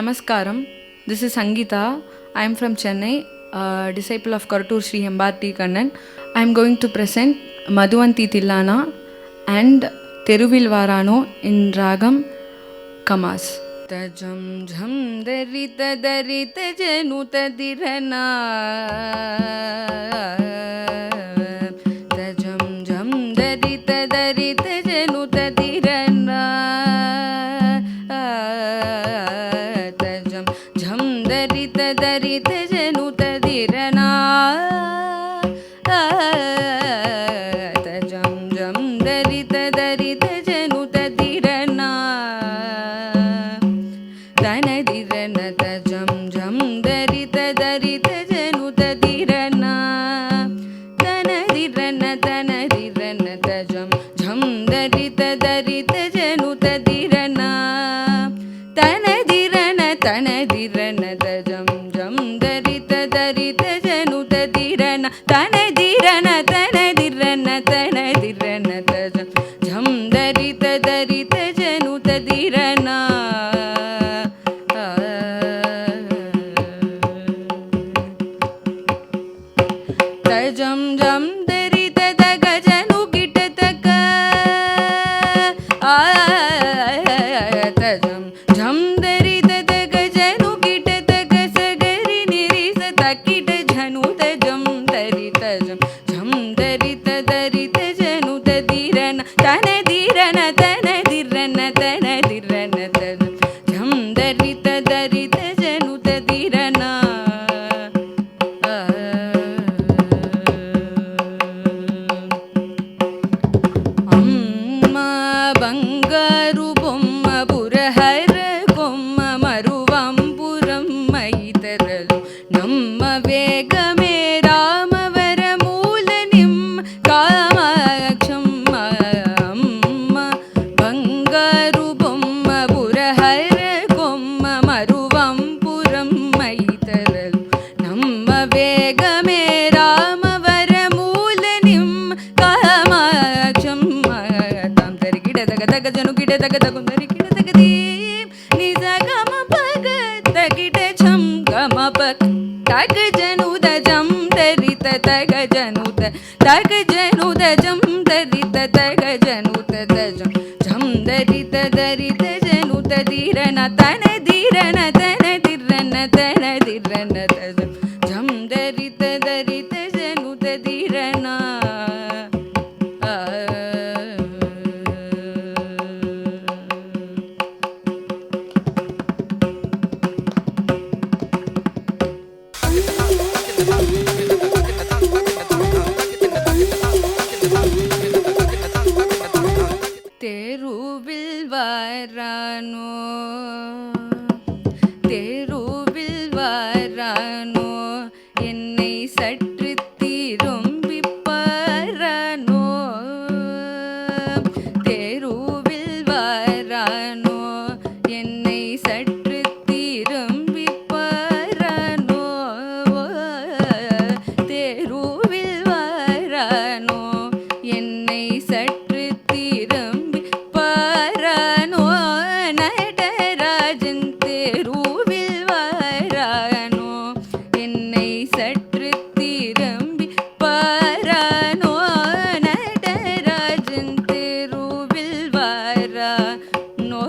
Namaskaram. This is Sangeeta. I am from Chennai, disciple of Korattur Sri Hembarti Kannan. I am going to present Madhuvanti Tillana and Teruvil Varano in Ragam Kamas. Tajam jham darita darita januta dirana. Tajam jham darita darita januta dirana. Tajam jham darita darita januta dirana. Tajam jham darita darita januta dirana. Tanadirana tajam jam darita darita januta dirana. Tanadirana tanadirana tajam jam darita darita januta dirana. Tanadirana tanadirana tajam jam darita darita januta dirana. Tanadirana tanadirana tanadirana tajam jam darita darita januta dirana. Tajam jam darita daga janu kita taka. Tajam jam darita daga janu kita taka sagari nirisa takita janu tajam darita jam darita darita janu tadirana tanadirana tanadirana tanadirana tajam jam darita darita janu tadirana. బంగారు బొమ్మ బురహర కొమ్మ మరువంపురం మైతరలు నమ్మ వేగమే రామవర మూల నిమ్మ కామాక్షమ్మ. అమ్మ బంగారు బొమ్మ బురహర కొమ్మ మరువంపురం మైతరలు నమ్మ వేగమే రామవర మూల నిమ్మ కామాక్షమ్మ. తగ జను గిడ తగ తగుందరి గిడ తగది నిజ గమ పగ తగిట ఛం గమ పగ తగ జను ద జం దరిత తగ జను ద తగ జను ద జం దరిత తగ జను ద జం జం దరిత దరిత జను ద దిరన తన దిరన తన దిరన తన దిరన తజం జం దరిత దరిత జను ద దిరన. தெருவில் வாரானோ தெருவில் வாரானோ என்னை சற்று திரும்பி பாரானோ. தெருவில் வாரானோ என்னை சற்று திரும்பி பாரானோ. தெருவில் வாரானோ என்னை சற்று திரும்பி பாரானோ. நடராஜன் தெருவில் வாரானோ என்னை சற்று திரும்பி பாரானோ. நடராஜன் தெருவில் வாரானோ.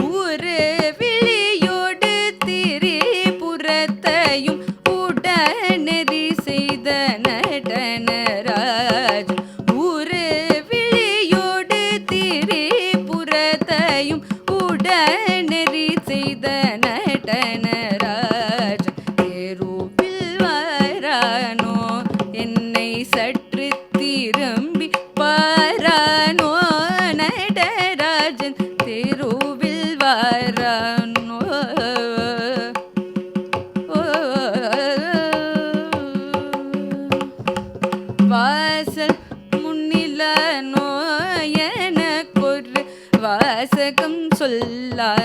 ஊரு விழியோடு திரிபுரத்தையும் உடனடி செய்த நடனராஜ். ஊரு விழியோடு திரிபுரத்தையும் உடனடி செய்த நடனராஜ். தெருவில் வாரானோ என்னை சற்று திரும்பி பாரானோ. நடராஜன் தெருவில் வாரானோ. வாசல் முன்னிலனோ எனக்கொரு வாசகம் சொல்லாதோ.